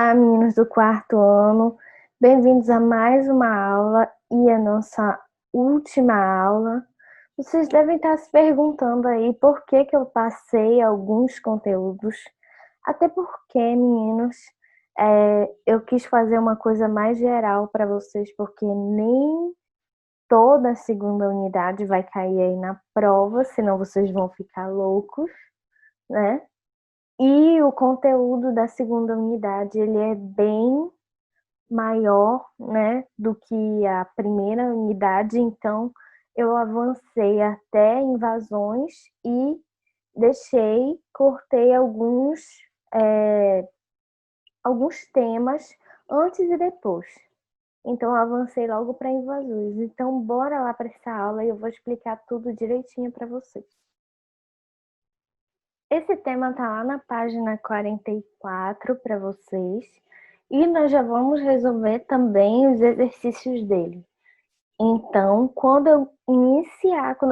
Olá, meninos do quarto ano, bem-vindos a mais uma aula e a nossa última aula. Vocês devem estar se perguntando aí por que eu passei alguns conteúdos, até porque, meninos, eu quis fazer uma coisa mais geral para vocês, porque nem toda a segunda unidade vai cair aí na prova, senão vocês vão ficar loucos, né? E o conteúdo da segunda unidade, ele é bem maior, né, do que a primeira unidade, então eu avancei até invasões e cortei alguns temas antes e depois. Então eu avancei logo para invasões. Então bora lá para essa aula e eu vou explicar tudo direitinho para vocês. Esse tema tá lá na página 44 para vocês. E nós já vamos resolver também os exercícios dele. Então, quando eu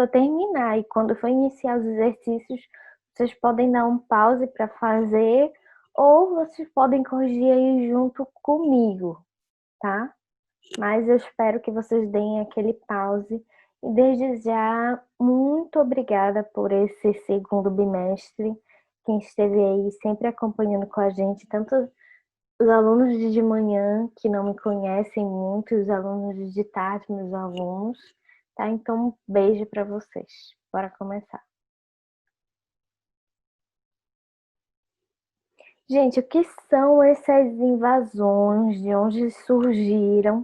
terminar e quando for iniciar os exercícios, vocês podem dar um pause para fazer ou vocês podem corrigir aí junto comigo, tá? Mas eu espero que vocês deem aquele pause. E desde já, muito obrigada por esse segundo bimestre. Quem esteve aí sempre acompanhando com a gente, tanto os alunos de manhã, que não me conhecem muito, os alunos de tarde, meus alunos, tá? Então, um beijo para vocês. Bora começar. Gente, o que são essas invasões? De onde surgiram?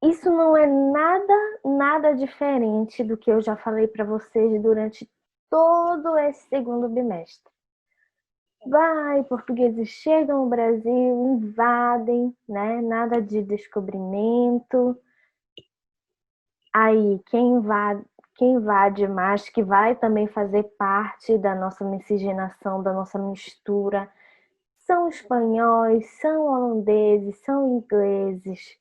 Isso não é nada diferente do que eu já falei para vocês durante todo esse segundo bimestre. Portugueses chegam ao Brasil, invadem, né? Nada de descobrimento. Aí, quem invade mais, que vai também fazer parte da nossa miscigenação, da nossa mistura, são espanhóis, são holandeses, são ingleses,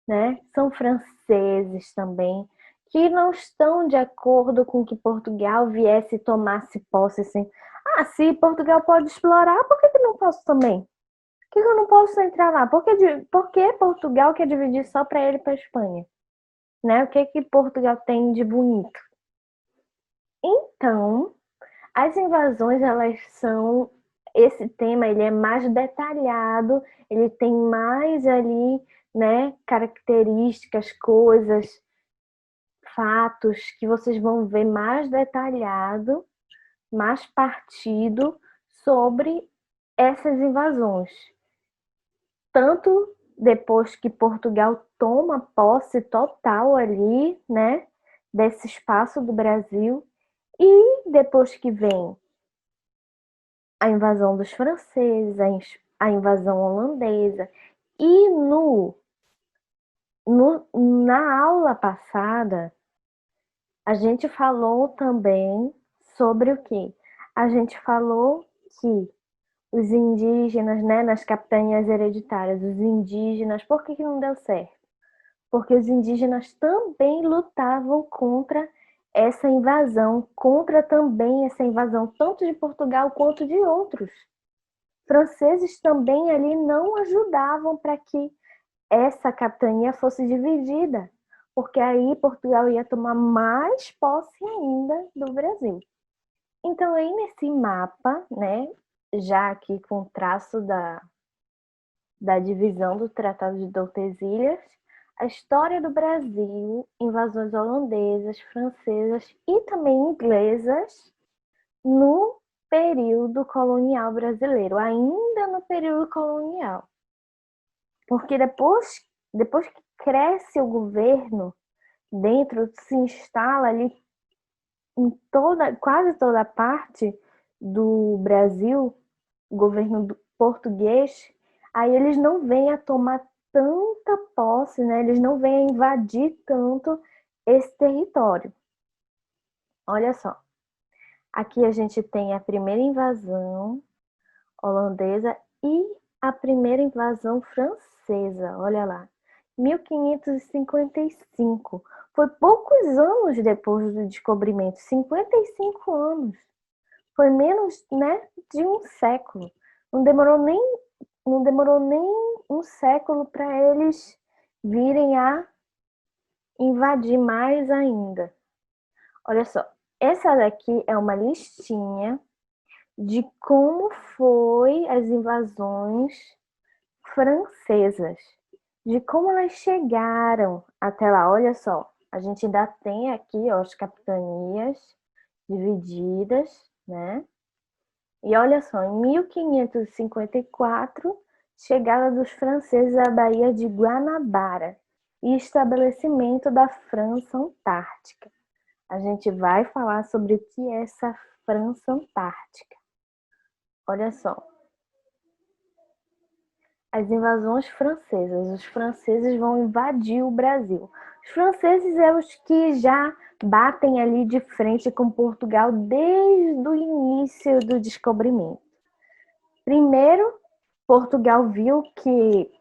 né? São franceses também, que não estão de acordo com que Portugal viesse e tomasse posse assim. Se Portugal pode explorar, por que não posso também? Por que eu não posso entrar lá? Por que Portugal quer dividir só para ele e para a Espanha? Né? O que Portugal tem de bonito? Então, as invasões, esse tema ele é mais detalhado, ele tem mais ali, né, características, coisas, fatos que vocês vão ver mais detalhado, mais partido sobre essas invasões. Tanto depois que Portugal toma posse total ali, né, desse espaço do Brasil, e depois que vem a invasão dos franceses, a invasão holandesa, e na aula passada, a gente falou também sobre o quê? A gente falou que os indígenas, né, nas capitanias hereditárias, os indígenas, por que não deu certo? Porque os indígenas também lutavam contra essa invasão, tanto de Portugal quanto de outros. Franceses também ali não ajudavam para que essa capitania fosse dividida, porque aí Portugal ia tomar mais posse ainda do Brasil. Então, aí nesse mapa, né, já aqui com o traço da divisão do Tratado de Tordesilhas, a história do Brasil, invasões holandesas, francesas e também inglesas no período colonial brasileiro, ainda no período colonial. Porque depois que cresce o governo, se instala ali em quase toda a parte do Brasil, o governo português, aí eles não vêm a tomar tanta posse, né? Eles não vêm a invadir tanto esse território. Olha só, aqui a gente tem a primeira invasão holandesa e a primeira invasão francesa, olha lá, 1555. Foi poucos anos depois do descobrimento, 55 anos. Foi menos, né, de um século. Não demorou nem não demorou nem um século para eles virem a invadir mais ainda. Olha só, essa daqui é uma listinha de como foi as invasões francesas, de como elas chegaram até lá. Olha só, a gente ainda tem aqui, ó, as capitanias divididas, né? E olha só, em 1554, chegada dos franceses à Baía de Guanabara e estabelecimento da França Antártica. A gente vai falar sobre o que é essa França Antártica. Olha só, as invasões francesas. Os franceses vão invadir o Brasil. Os franceses são os que já batem ali de frente com Portugal desde o início do descobrimento. Primeiro, Portugal viu que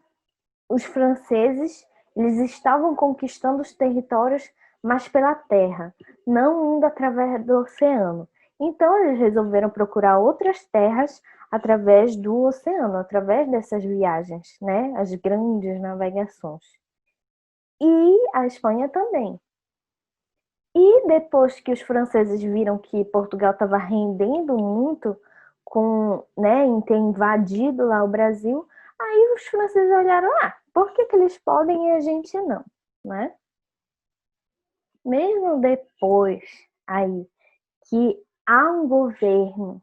os franceses eles estavam conquistando os territórios, mas pela terra, não indo através do oceano. Então, eles resolveram procurar outras terras através do oceano, através dessas viagens, né? As grandes navegações. E a Espanha também. E depois que os franceses viram que Portugal estava rendendo muito com, né, em ter invadido lá o Brasil, aí os franceses olharam, por que eles podem e a gente não, né? Mesmo depois aí que há um governo,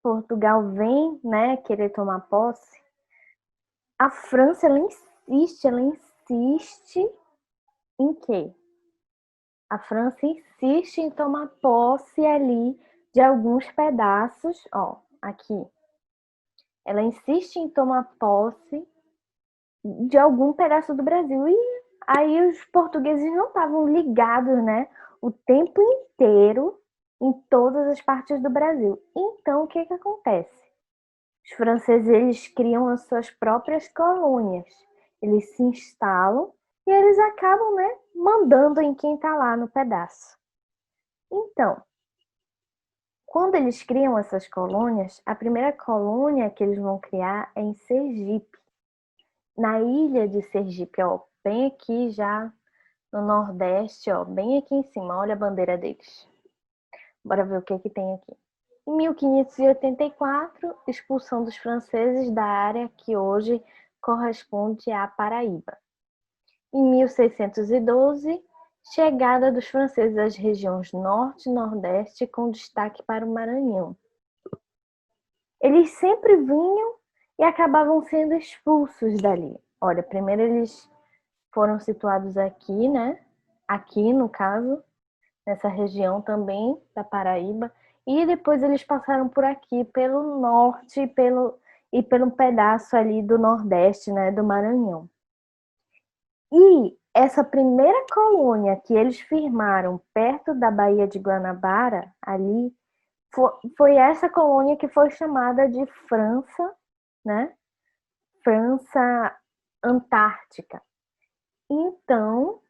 Portugal vem, né, querer tomar posse, a França ela insiste em quê? A França insiste em tomar posse ali de alguns pedaços, ó, aqui. Ela insiste em tomar posse de algum pedaço do Brasil. E aí os portugueses não estavam ligados, né, o tempo inteiro em todas as partes do Brasil. Então, o que acontece? Os franceses, eles criam as suas próprias colônias. Eles se instalam e eles acabam, né, mandando em quem está lá no pedaço. Então, quando eles criam essas colônias, a primeira colônia que eles vão criar é em Sergipe, na ilha de Sergipe, ó, bem aqui já no Nordeste, ó, bem aqui em cima, olha a bandeira deles. Bora ver o que tem aqui. Em 1584, expulsão dos franceses da área que hoje corresponde à Paraíba. Em 1612, chegada dos franceses às regiões Norte e Nordeste, com destaque para o Maranhão. Eles sempre vinham e acabavam sendo expulsos dali. Olha, primeiro eles foram situados aqui, né? Aqui, no caso, nessa região também da Paraíba, e depois eles passaram por aqui, pelo norte e pelo pedaço ali do Nordeste, né, do Maranhão. E essa primeira colônia que eles firmaram perto da Baía de Guanabara, ali, foi essa colônia que foi chamada de França, né? França Antártica. Então,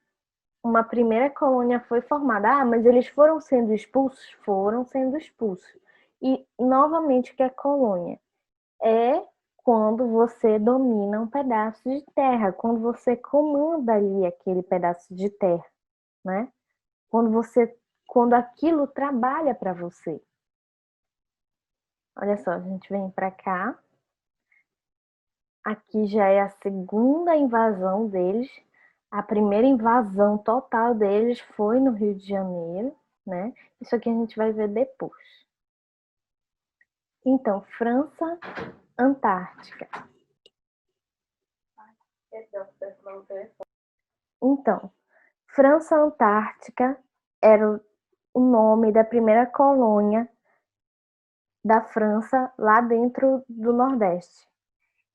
uma primeira colônia foi formada. Mas eles foram sendo expulsos? Foram sendo expulsos. E, novamente, o que é colônia? É quando você domina um pedaço de terra, quando você comanda ali aquele pedaço de terra, né? Quando aquilo trabalha para você. Olha só, a gente vem para cá. Aqui já é a segunda invasão deles. A primeira invasão total deles foi no Rio de Janeiro, né? Isso aqui a gente vai ver depois. Então, França Antártica. Então, França Antártica era o nome da primeira colônia da França lá dentro do Nordeste.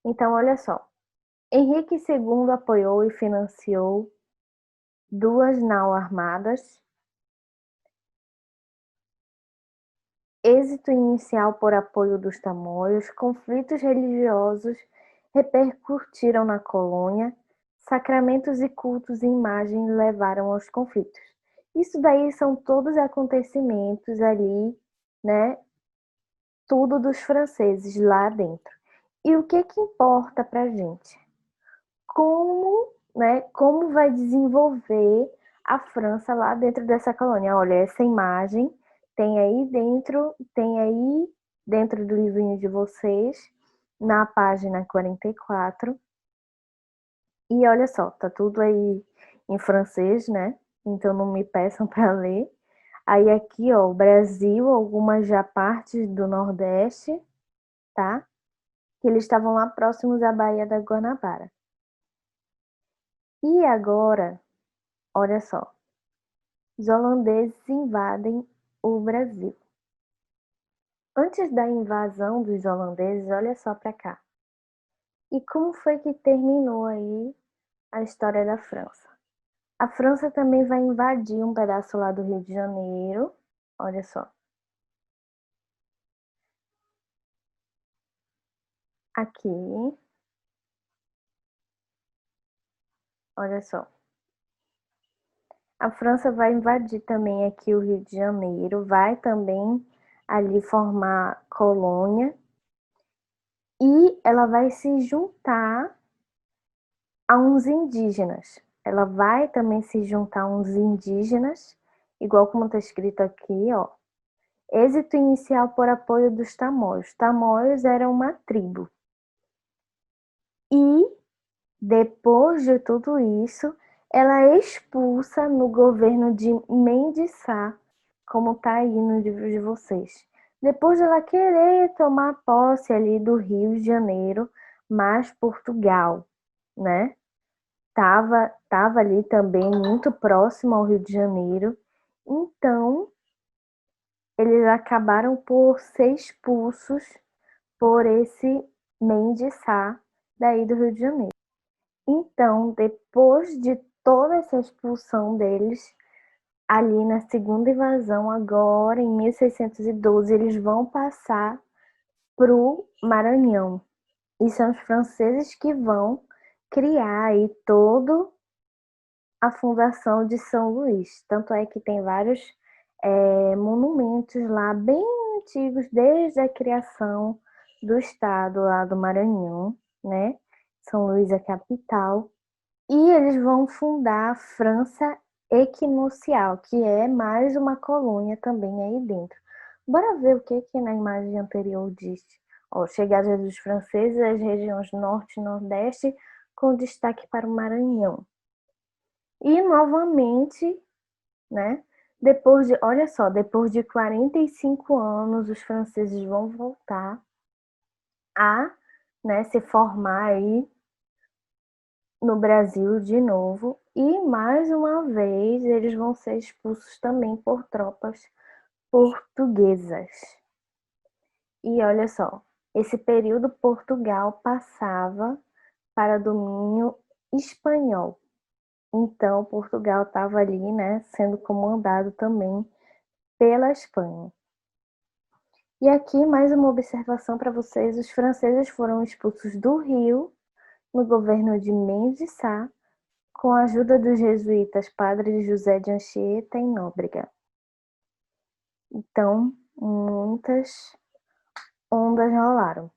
Então, olha só. Henrique II apoiou e financiou duas nau armadas. Êxito inicial por apoio dos tamoios, conflitos religiosos repercutiram na colônia, sacramentos e cultos e imagem levaram aos conflitos. Isso daí são todos acontecimentos ali, né? Tudo dos franceses lá dentro. E o que importa para a gente? Como vai desenvolver a França lá dentro dessa colônia? Olha, essa imagem tem aí dentro do livrinho de vocês, na página 44. E olha só, tá tudo aí em francês, né? Então não me peçam para ler. Aí aqui, ó, o Brasil, algumas já partes do Nordeste, tá? Que eles estavam lá próximos à Baía da Guanabara. E agora, olha só, os holandeses invadem o Brasil. Antes da invasão dos holandeses, olha só para cá. E como foi que terminou aí a história da França? A França também vai invadir um pedaço lá do Rio de Janeiro. Olha só. Aqui, olha só. A França vai invadir também aqui o Rio de Janeiro, vai também ali formar colônia e ela vai se juntar a uns indígenas. Ela vai também se juntar a uns indígenas, igual como está escrito aqui, ó. Êxito inicial por apoio dos tamoios. Tamoios era uma tribo. E depois de tudo isso, ela é expulsa no governo de Mendes Sá, como está aí no livro de vocês. Depois de ela querer tomar posse ali do Rio de Janeiro, mas Portugal, né? Tava ali também muito próximo ao Rio de Janeiro. Então, eles acabaram por ser expulsos por esse Mendes Sá daí do Rio de Janeiro. Então, depois de toda essa expulsão deles, ali na segunda invasão, agora em 1612, eles vão passar para o Maranhão. E são os franceses que vão criar aí todo a fundação de São Luís. Tanto é que tem vários monumentos lá bem antigos, desde a criação do estado lá do Maranhão, né? São Luís é a capital. E eles vão fundar a França Equinocial, que é mais uma colônia também aí dentro. Bora ver o que na imagem anterior diz. Ó, chegada dos franceses às regiões norte e nordeste, com destaque para o Maranhão. E novamente, né? Olha só, depois de 45 anos, os franceses vão voltar a, né, se formar aí no Brasil de novo e mais uma vez eles vão ser expulsos também por tropas portuguesas. E olha só, esse período Portugal passava para domínio espanhol. Então Portugal estava ali, né, sendo comandado também pela Espanha. E aqui mais uma observação para vocês: os franceses foram expulsos do Rio no governo de Mendes Sá, com a ajuda dos jesuítas Padre José de Anchieta e Nóbrega. Então, muitas ondas rolaram.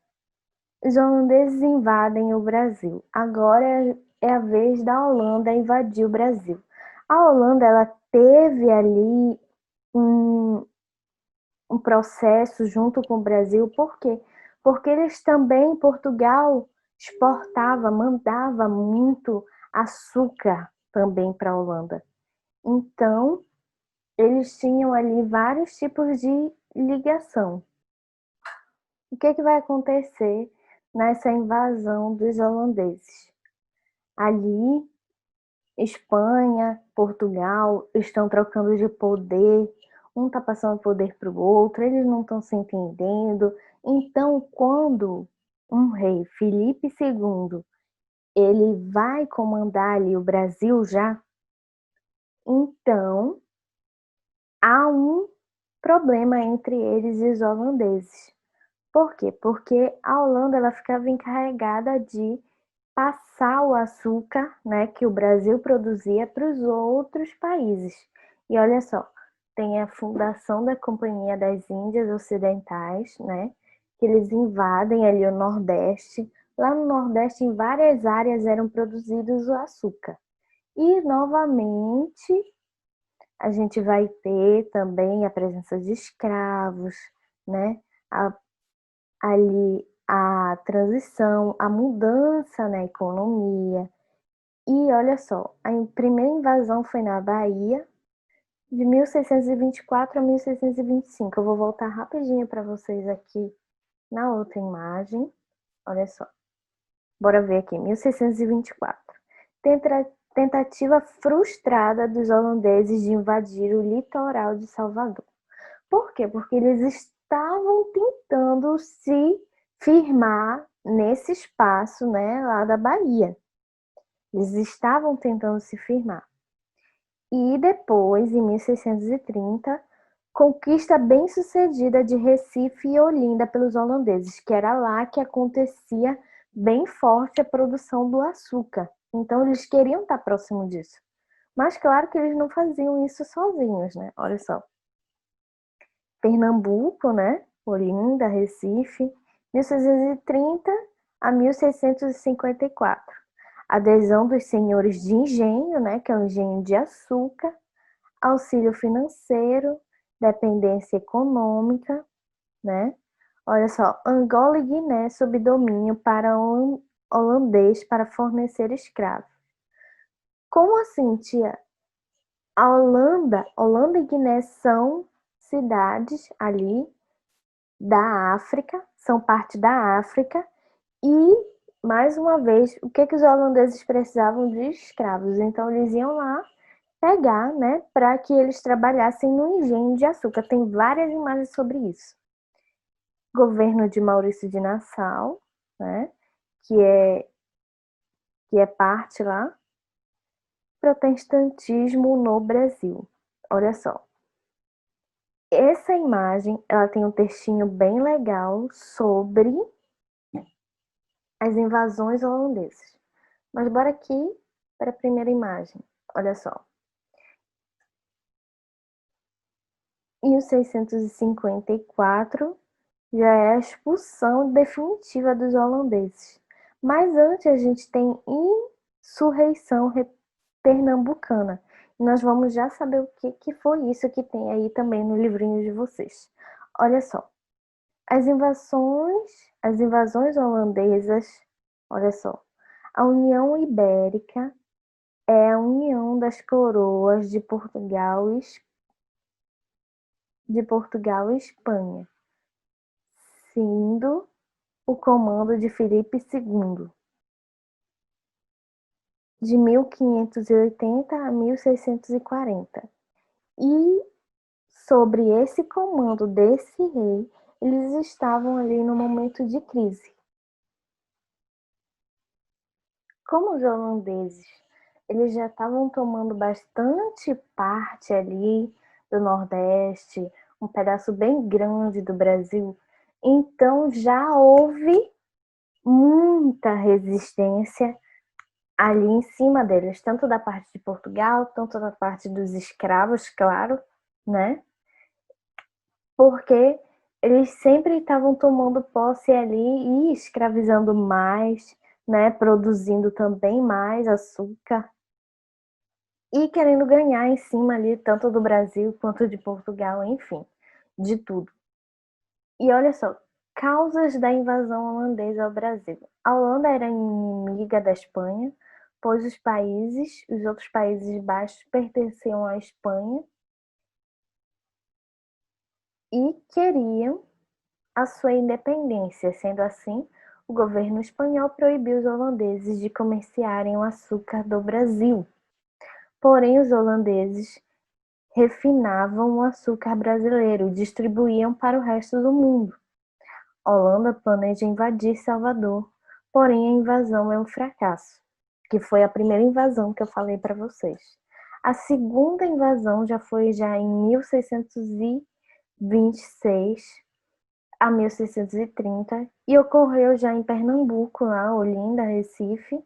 Os holandeses invadem o Brasil. Agora é a vez da Holanda invadir o Brasil. A Holanda, ela teve ali um processo junto com o Brasil. Por quê? Porque eles também, Portugal, mandava muito açúcar também para a Holanda. Então, eles tinham ali vários tipos de ligação. O que vai acontecer nessa invasão dos holandeses? Ali, Espanha, Portugal estão trocando de poder, um está passando poder para o outro, eles não estão se entendendo. Então, quando um rei, Filipe II, ele vai comandar ali o Brasil já, então há um problema entre eles e os holandeses. Por quê? Porque a Holanda ela ficava encarregada de passar o açúcar, né, que o Brasil produzia para os outros países. E olha só, tem a fundação da Companhia das Índias Ocidentais, né, que eles invadem ali o Nordeste. Lá no Nordeste, em várias áreas, eram produzidos o açúcar. E, novamente, a gente vai ter também a presença de escravos, né? Ali a transição, a mudança na economia. E olha só, a primeira invasão foi na Bahia, de 1624 a 1625. Eu vou voltar rapidinho para vocês aqui na outra imagem. Olha só. Bora ver aqui, 1624. Tentativa frustrada dos holandeses de invadir o litoral de Salvador. Por quê? Porque eles estavam tentando se firmar nesse espaço, né, lá da Bahia. Eles estavam tentando se firmar. E depois, em 1630, conquista bem-sucedida de Recife e Olinda pelos holandeses, que era lá que acontecia bem forte a produção do açúcar. Então, eles queriam estar próximo disso. Mas, claro que eles não faziam isso sozinhos, né? Olha só. Pernambuco, né? Olinda, Recife, 1630 a 1654. Adesão dos senhores de engenho, né? Que é o engenho de açúcar, auxílio financeiro, dependência econômica, né? Olha só, Angola e Guiné sob domínio para holandês para fornecer escravos. Como assim, tia? A Holanda e Guiné são cidades ali da África, são parte da África e, mais uma vez, o que os holandeses precisavam de escravos? Então, eles iam lá pegar, né, para que eles trabalhassem no engenho de açúcar. Tem várias imagens sobre isso. Governo de Maurício de Nassau, né, que é parte lá. Protestantismo no Brasil. Olha só. Essa imagem, ela tem um textinho bem legal sobre as invasões holandesas. Mas bora aqui para a primeira imagem. Olha só. Em 1654, já é a expulsão definitiva dos holandeses. Mas antes a gente tem insurreição pernambucana. E nós vamos já saber o que foi isso que tem aí também no livrinho de vocês. Olha só. As invasões holandesas, olha só. A União Ibérica é a união das coroas de Portugal e Espanha, sendo o comando de Filipe II, de 1580 a 1640. E sobre esse comando desse rei, eles estavam ali no momento de crise. Como os holandeses, eles já estavam tomando bastante parte ali do Nordeste, um pedaço bem grande do Brasil, então já houve muita resistência ali em cima deles, tanto da parte de Portugal, tanto da parte dos escravos, claro, né? Porque eles sempre estavam tomando posse ali e escravizando mais, né? Produzindo também mais açúcar e querendo ganhar em cima ali, tanto do Brasil quanto de Portugal, enfim, de tudo. E olha só, causas da invasão holandesa ao Brasil. A Holanda era inimiga da Espanha, pois os outros países baixos pertenciam à Espanha e queriam a sua independência. Sendo assim, o governo espanhol proibiu os holandeses de comerciarem o açúcar do Brasil. Porém, os holandeses refinavam o açúcar brasileiro e distribuíam para o resto do mundo. A Holanda planeja invadir Salvador, porém a invasão é um fracasso, que foi a primeira invasão que eu falei para vocês. A segunda invasão já foi em 1626 a 1630 e ocorreu já em Pernambuco, lá, Olinda, Recife.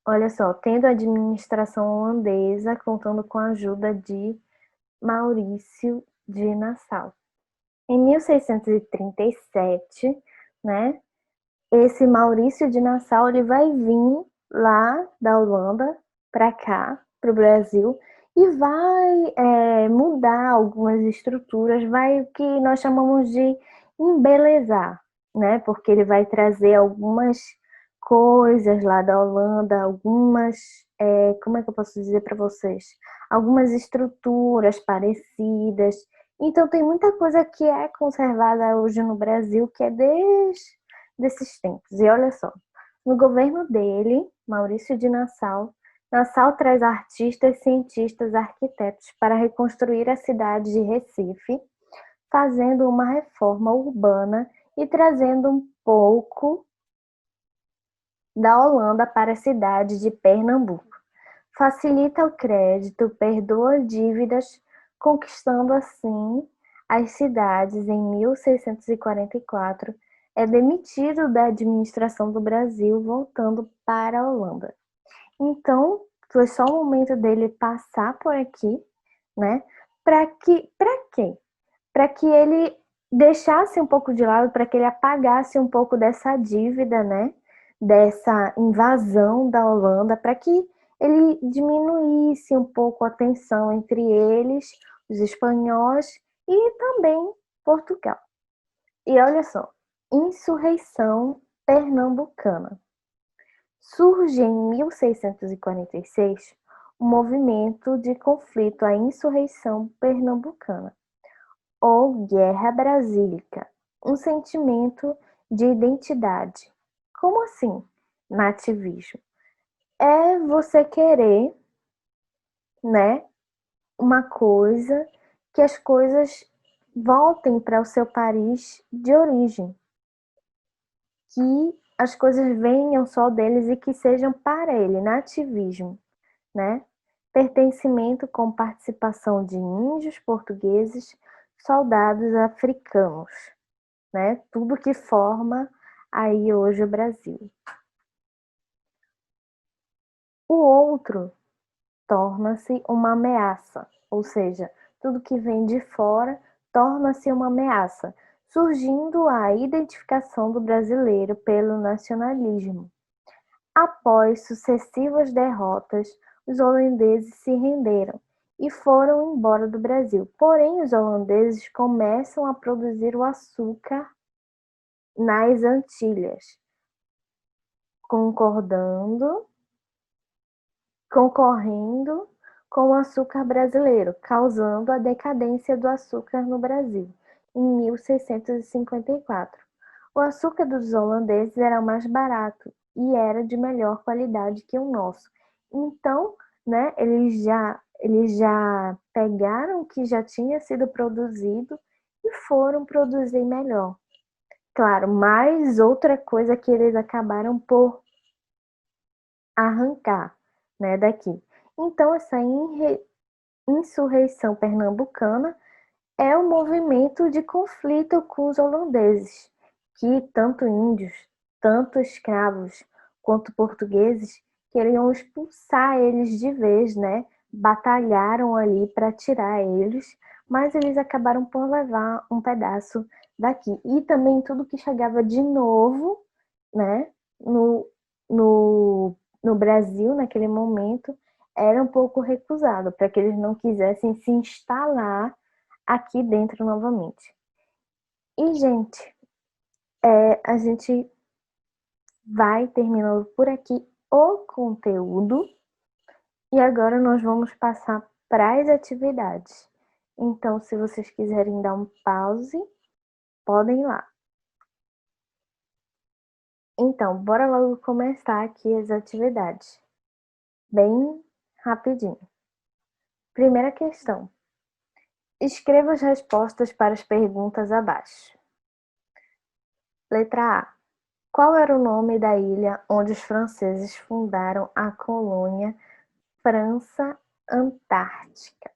Olha só, tendo a administração holandesa contando com a ajuda de Maurício de Nassau. Em 1637, né, esse Maurício de Nassau ele vai vir lá da Holanda para cá, para o Brasil, e vai mudar algumas estruturas, vai o que nós chamamos de embelezar, né? Porque ele vai trazer algumas coisas lá da Holanda, algumas, como é que eu posso dizer para vocês? Algumas estruturas parecidas. Então tem muita coisa que é conservada hoje no Brasil que é desses tempos. E olha só, no governo dele, Maurício de Nassau, Nassau traz artistas, cientistas, arquitetos para reconstruir a cidade de Recife, fazendo uma reforma urbana e trazendo um pouco da Holanda para a cidade de Pernambuco. Facilita o crédito, perdoa dívidas, conquistando assim as cidades. Em 1644, é demitido da administração do Brasil, voltando para a Holanda. Então, foi só o momento dele passar por aqui, né? Para quê? Para que ele deixasse um pouco de lado, para que ele apagasse um pouco dessa dívida, né? Dessa invasão da Holanda, para que ele diminuísse um pouco a tensão entre eles, os espanhóis e também Portugal. E olha só, insurreição pernambucana. Surge em 1646 o movimento de conflito, a insurreição pernambucana, ou Guerra Brasílica, um sentimento de identidade. Como assim, nativismo? É você querer, né, uma coisa, que as coisas voltem para o seu país de origem, que as coisas venham só deles e que sejam para ele, nativismo, né? Pertencimento com participação de índios, portugueses, soldados africanos, né? Tudo que forma aí hoje o Brasil. O outro torna-se uma ameaça, ou seja, tudo que vem de fora torna-se uma ameaça, surgindo a identificação do brasileiro pelo nacionalismo. Após sucessivas derrotas, os holandeses se renderam e foram embora do Brasil. Porém, os holandeses começam a produzir o açúcar nas Antilhas, concorrendo com o açúcar brasileiro, causando a decadência do açúcar no Brasil, em 1654. O açúcar dos holandeses era mais barato e era de melhor qualidade que o nosso. Então, né, eles já pegaram o que já tinha sido produzido e foram produzir melhor. Claro, mais outra coisa que eles acabaram por arrancar, né, daqui. Então, essa insurreição pernambucana é um movimento de conflito com os holandeses, que tanto índios, tanto escravos, quanto portugueses queriam expulsar eles de vez, né? Batalharam ali para tirar eles, mas eles acabaram por levar um pedaço daqui. E também tudo que chegava de novo, né, no, no, no Brasil, naquele momento, era um pouco recusado, para que eles não quisessem se instalar aqui dentro novamente. E, gente, a gente vai terminando por aqui o conteúdo e agora nós vamos passar para as atividades. Então, se vocês quiserem dar um pause, podem ir lá. Então, bora logo começar aqui as atividades. Bem rapidinho. Primeira questão. Escreva as respostas para as perguntas abaixo. Letra A. Qual era o nome da ilha onde os franceses fundaram a colônia França Antártica?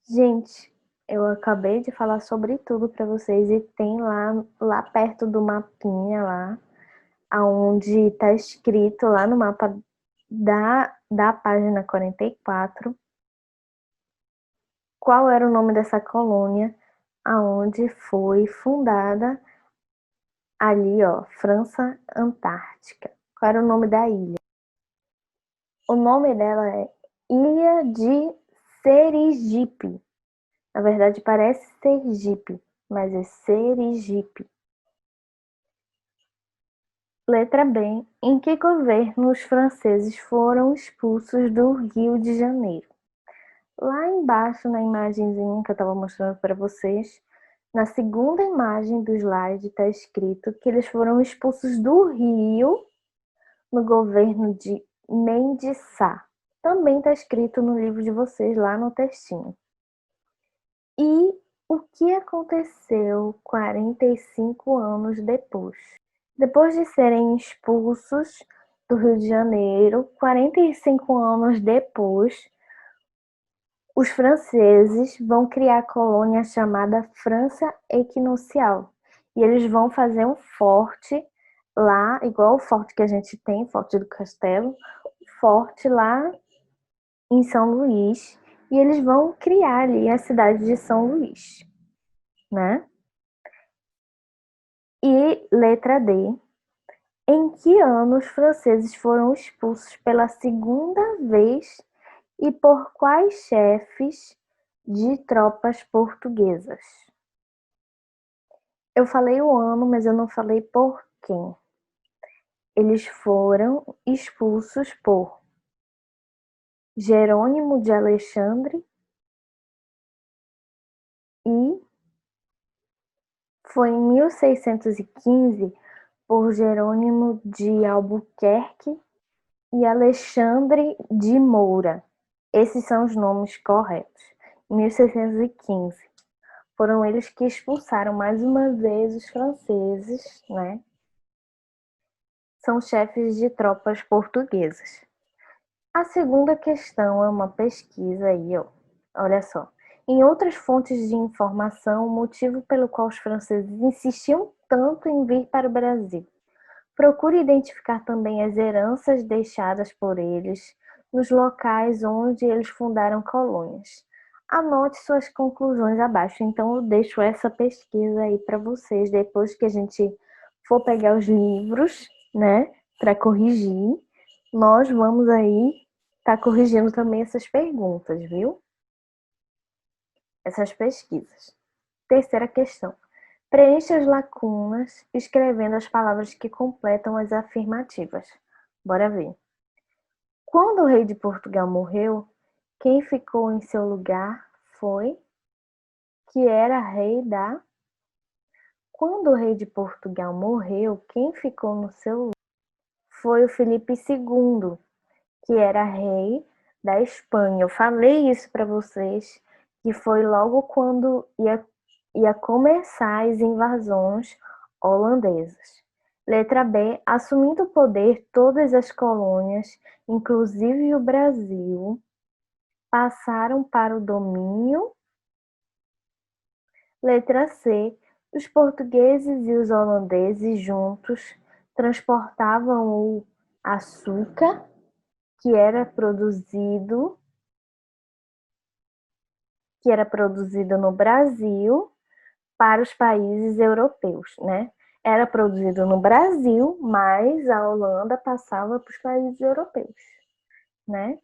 Gente, eu acabei de falar sobre tudo para vocês e tem lá perto do mapinha lá, aonde está escrito lá no mapa da página 44, qual era o nome dessa colônia, aonde foi fundada ali, ó, França Antártica. Qual era o nome da ilha? O nome dela é Ilha de Serigipe. Na verdade, parece Sergipe, mas é Serigipe. Letra B. Em que governo os franceses foram expulsos do Rio de Janeiro? Lá embaixo, na imagenzinha que eu estava mostrando para vocês, na segunda imagem do slide está escrito que eles foram expulsos do Rio no governo de Mendes Sá. Também está escrito no livro de vocês, lá no textinho. E o que aconteceu 45 anos depois? Depois de serem expulsos do Rio de Janeiro, 45 anos depois, os franceses vão criar a colônia chamada França Equinocial. E eles vão fazer um forte lá, igual o forte que a gente tem, Forte do Castelo, forte lá em São Luís. E eles vão criar ali a cidade de São Luís, né? E letra D. Em que ano os franceses foram expulsos pela segunda vez e por quais chefes de tropas portuguesas? Eu falei o ano, mas eu não falei por quem. Eles foram expulsos por Jerônimo de Alexandre e foi em 1615 por Jerônimo de Albuquerque e Alexandre de Moura. Esses são os nomes corretos. Em 1615. Foram eles que expulsaram mais uma vez os franceses, né? São chefes de tropas portuguesas. A segunda questão é uma pesquisa aí, ó. Olha só. Em outras fontes de informação, o motivo pelo qual os franceses insistiam tanto em vir para o Brasil. Procure identificar também as heranças deixadas por eles nos locais onde eles fundaram colônias. Anote suas conclusões abaixo. Então, eu deixo essa pesquisa aí para vocês depois que a gente for pegar os livros, né, para corrigir. Nós vamos aí estar corrigindo também essas perguntas, viu? Essas pesquisas. Terceira questão. Preencha as lacunas escrevendo as palavras que completam as afirmativas. Bora ver. Quando o rei de Portugal morreu, quem ficou em seu lugar foi que era rei da. Quando o rei de Portugal morreu, quem ficou no seu lugar foi o Filipe II, que era rei da Espanha. Eu falei isso para vocês, que foi logo quando ia começar as invasões holandesas. Letra B. Assumindo o poder, todas as colônias, inclusive o Brasil, passaram para o domínio. Letra C. Os portugueses e os holandeses juntos transportavam o açúcar que era produzido no Brasil para os países europeus, né? Era produzido no Brasil, mas a Holanda passava para os países europeus, né?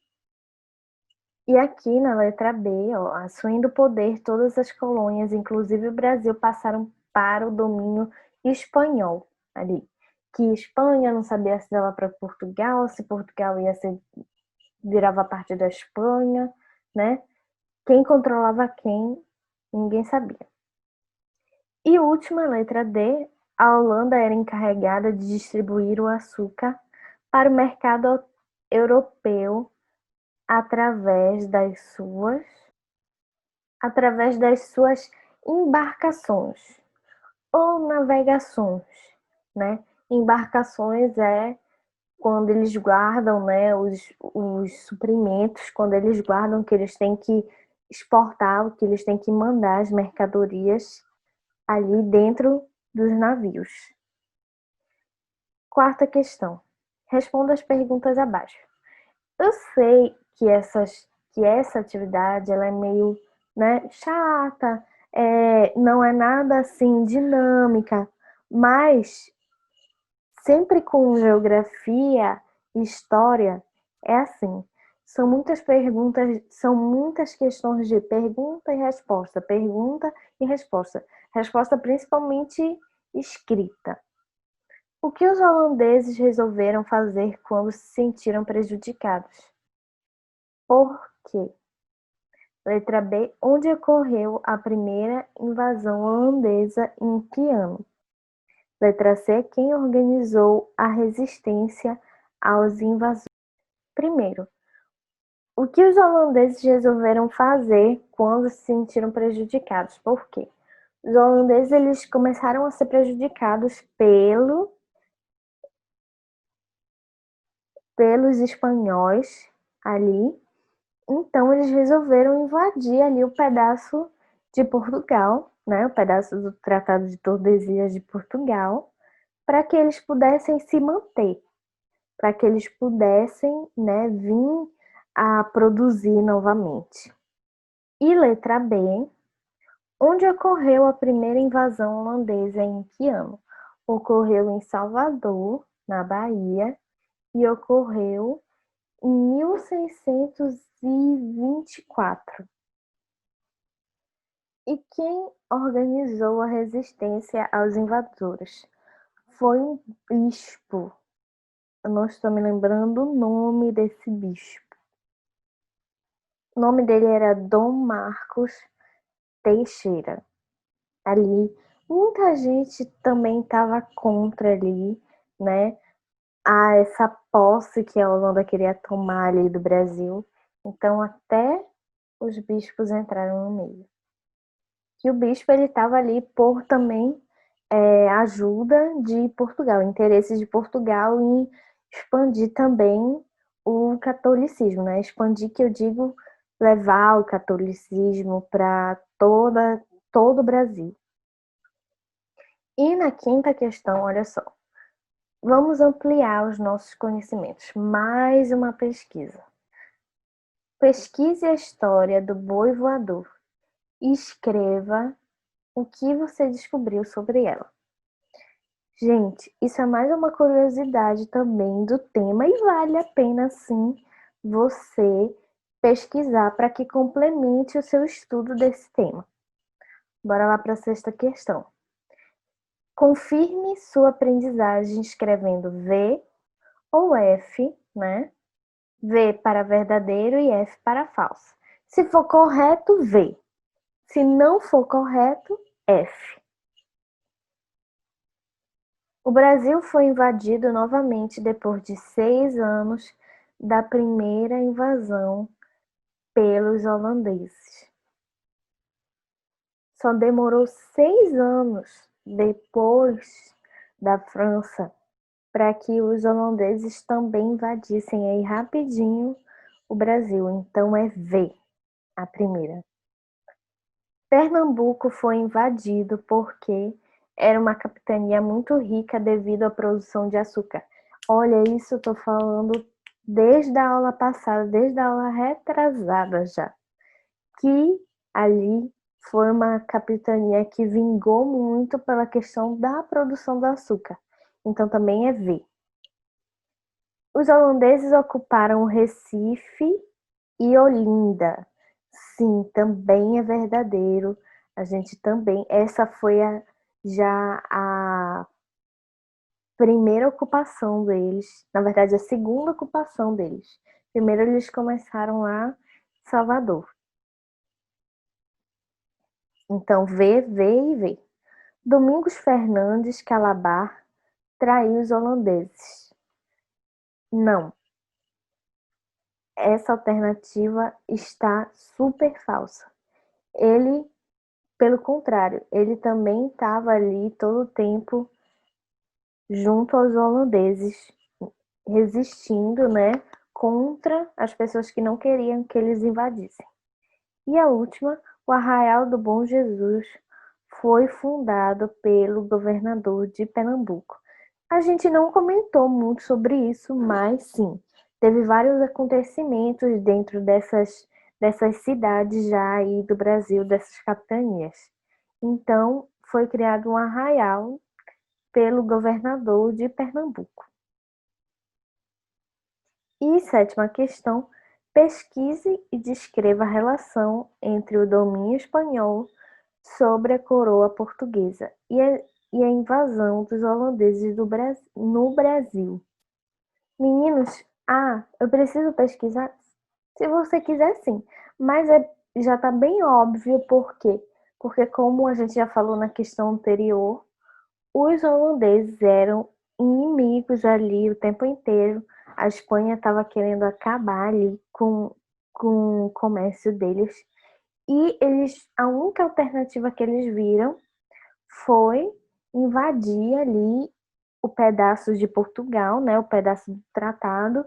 E aqui na letra B, ó, assumindo o poder, todas as colônias, inclusive o Brasil, passaram para o domínio espanhol ali. Que Espanha não sabia se dava para Portugal, se Portugal virava parte da Espanha, né? Quem controlava quem, ninguém sabia. E última, letra D, a Holanda era encarregada de distribuir o açúcar para o mercado europeu através das suas embarcações ou navegações, né? Embarcações é quando eles guardam, né, os suprimentos, quando eles guardam que eles têm que exportar, que eles têm que mandar as mercadorias ali dentro dos navios. Quarta questão. Responda as perguntas abaixo. Eu sei que essa atividade ela é meio, né, chata, não é nada assim dinâmica, mas sempre com geografia e história é assim. São muitas perguntas, são muitas questões de pergunta e resposta. Resposta principalmente escrita. O que os holandeses resolveram fazer quando se sentiram prejudicados? Por quê? Letra B. Onde ocorreu a primeira invasão holandesa e em que ano? Letra C. Quem organizou a resistência aos invasores? Primeiro, o que os holandeses resolveram fazer quando se sentiram prejudicados? Por quê? Os holandeses eles começaram a ser prejudicados pelos espanhóis ali. Então eles resolveram invadir ali o pedaço de Portugal, né? O pedaço do Tratado de Tordesilhas de Portugal, para que eles pudessem se manter, para que eles pudessem, né, vir a produzir novamente. E letra B, onde ocorreu a primeira invasão holandesa e em que ano? Ocorreu em Salvador, na Bahia, e ocorreu em 1624. E quem organizou a resistência aos invasores? Foi um bispo. Eu não estou me lembrando o nome desse bispo. O nome dele era Dom Marcos Teixeira. Ali, muita gente também estava contra ali, né? Essa posse que a Holanda queria tomar ali do Brasil. Então, até os bispos entraram no meio. E o bispo ele estava ali por também ajuda de Portugal, interesses de Portugal em expandir também o catolicismo, né? Expandir, que eu digo, levar o catolicismo para todo o Brasil. E na quinta questão, olha só, vamos ampliar os nossos conhecimentos. Mais uma pesquisa. Pesquise a história do boi voador e escreva o que você descobriu sobre ela. Gente, isso é mais uma curiosidade também do tema e vale a pena sim você pesquisar para que complemente o seu estudo desse tema. Bora lá para a sexta questão. Confirme sua aprendizagem escrevendo V ou F, né? V para verdadeiro e F para falso. Se for correto, V. Se não for correto, F. O Brasil foi invadido novamente depois de 6 anos da primeira invasão pelos holandeses. Só demorou 6 anos depois da França para que os holandeses também invadissem aí rapidinho o Brasil. Então é V, a primeira. Pernambuco foi invadido porque era uma capitania muito rica devido à produção de açúcar. Olha, isso eu tô falando desde a aula passada, desde a aula retrasada já, que ali foi uma capitania que vingou muito pela questão da produção do açúcar. Então também é V. Os holandeses ocuparam o Recife e Olinda. Sim, também é verdadeiro. A gente também. Essa foi já a primeira ocupação deles. Na verdade, a segunda ocupação deles. Primeiro eles começaram lá em Salvador. Então, V e V. Domingos Fernandes Calabar traiu os holandeses. Não. Essa alternativa está super falsa. Ele, pelo contrário, ele também estava ali todo o tempo junto aos holandeses, resistindo, né, contra as pessoas que não queriam que eles invadissem. E a última, o Arraial do Bom Jesus foi fundado pelo governador de Pernambuco. A gente não comentou muito sobre isso, mas sim, teve vários acontecimentos dentro dessas cidades já aí do Brasil, dessas capitanias. Então, foi criado um arraial pelo governador de Pernambuco. E sétima questão, pesquise e descreva a relação entre o domínio espanhol sobre a coroa portuguesa e a invasão dos holandeses no Brasil. Meninos, eu preciso pesquisar? Se você quiser, sim. Mas já está bem óbvio por quê. Porque, como a gente já falou na questão anterior, os holandeses eram inimigos ali o tempo inteiro. A Espanha estava querendo acabar ali com o comércio deles. E a única alternativa que eles viram foi invadir ali o pedaço de Portugal, né, o pedaço do tratado,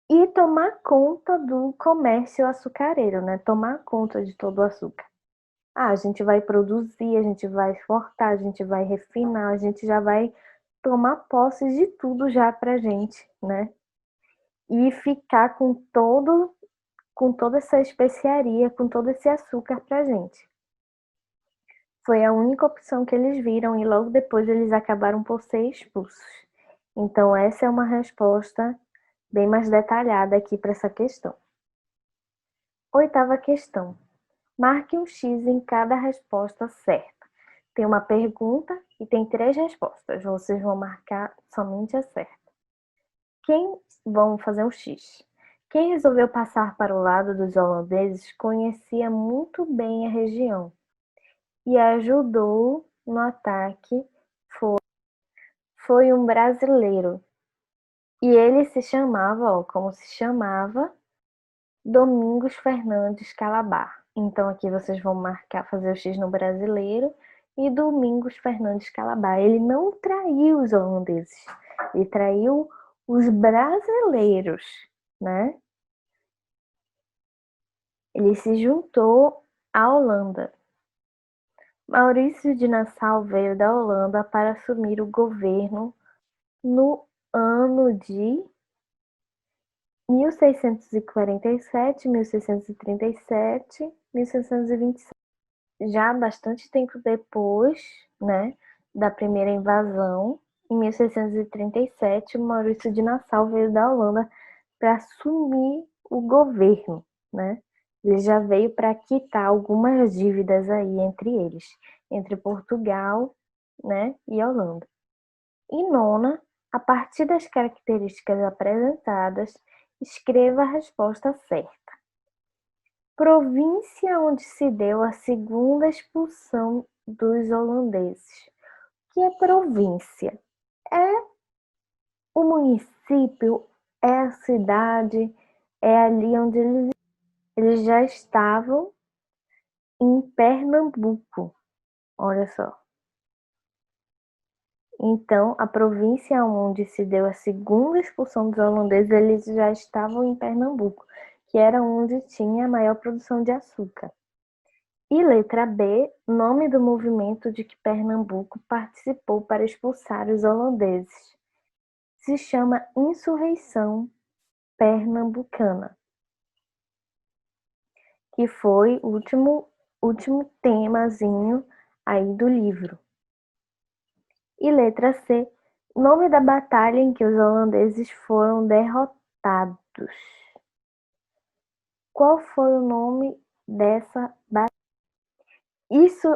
e tomar conta do comércio açucareiro, né, tomar conta de todo o açúcar. A gente vai produzir, a gente vai exportar, a gente vai refinar, a gente já vai tomar posse de tudo já pra gente, né? E ficar com toda essa especiaria, com todo esse açúcar pra gente. Foi a única opção que eles viram e logo depois eles acabaram por ser expulsos. Então essa é uma resposta bem mais detalhada aqui para essa questão. Oitava questão. Marque um X em cada resposta certa. Tem uma pergunta e tem 3 respostas. Vocês vão marcar somente a certa. Vamos fazer um X. Quem resolveu passar para o lado dos holandeses conhecia muito bem a região e ajudou no ataque foi um brasileiro. E ele se chamava, como se chamava, Domingos Fernandes Calabar. Então aqui vocês vão marcar, fazer o X no brasileiro e Domingos Fernandes Calabar. Ele não traiu os holandeses, ele traiu os brasileiros, né? Ele se juntou à Holanda. Maurício de Nassau veio da Holanda para assumir o governo no ano de 1647, 1637, 1627. Já bastante tempo depois, né, da primeira invasão, em 1637, Maurício de Nassau veio da Holanda para assumir o governo, né? Ele já veio para quitar algumas dívidas aí entre eles, entre Portugal, né, e Holanda. E nona, a partir das características apresentadas, escreva a resposta certa. Província onde se deu a segunda expulsão dos holandeses. O que é província? É o município, é a cidade, é ali onde eles já estavam em Pernambuco. Olha só. Então, a província onde se deu a segunda expulsão dos holandeses, eles já estavam em Pernambuco, que era onde tinha a maior produção de açúcar. E letra B, nome do movimento de que Pernambuco participou para expulsar os holandeses. Se chama Insurreição Pernambucana, que foi o último temazinho aí do livro. E letra C, nome da batalha em que os holandeses foram derrotados. Qual foi o nome dessa batalha? Isso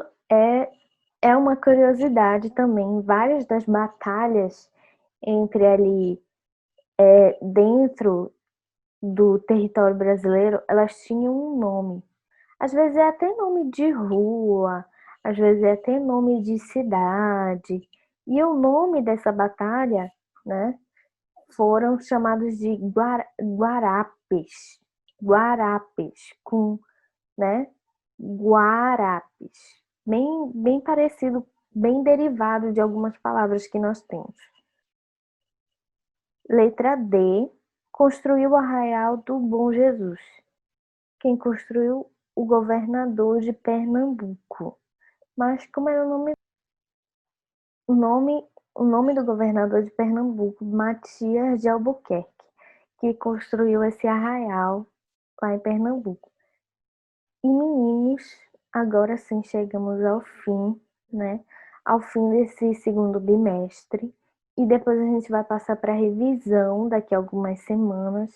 é uma curiosidade também. Várias das batalhas entre ali dentro do território brasileiro, elas tinham um nome. Às vezes é até nome de rua, às vezes é até nome de cidade. E o nome dessa batalha, né, foram chamados de guarapes. Guarapes, com, né, guarapes. Bem parecido, bem derivado de algumas palavras que nós temos. Letra D, construiu o Arraial do Bom Jesus. Quem construiu? O governador de Pernambuco. Mas como era o nome do governador de Pernambuco, Matias de Albuquerque, que construiu esse arraial lá em Pernambuco. E meninos, agora sim chegamos ao fim, né? Ao fim desse segundo bimestre. E depois a gente vai passar para revisão daqui a algumas semanas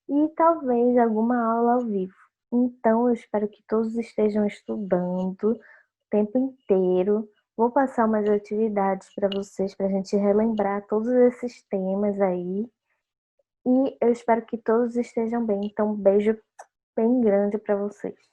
e talvez alguma aula ao vivo. Então, eu espero que todos estejam estudando o tempo inteiro. Vou passar umas atividades para vocês, para a gente relembrar todos esses temas aí. E eu espero que todos estejam bem. Então, um beijo bem grande para vocês.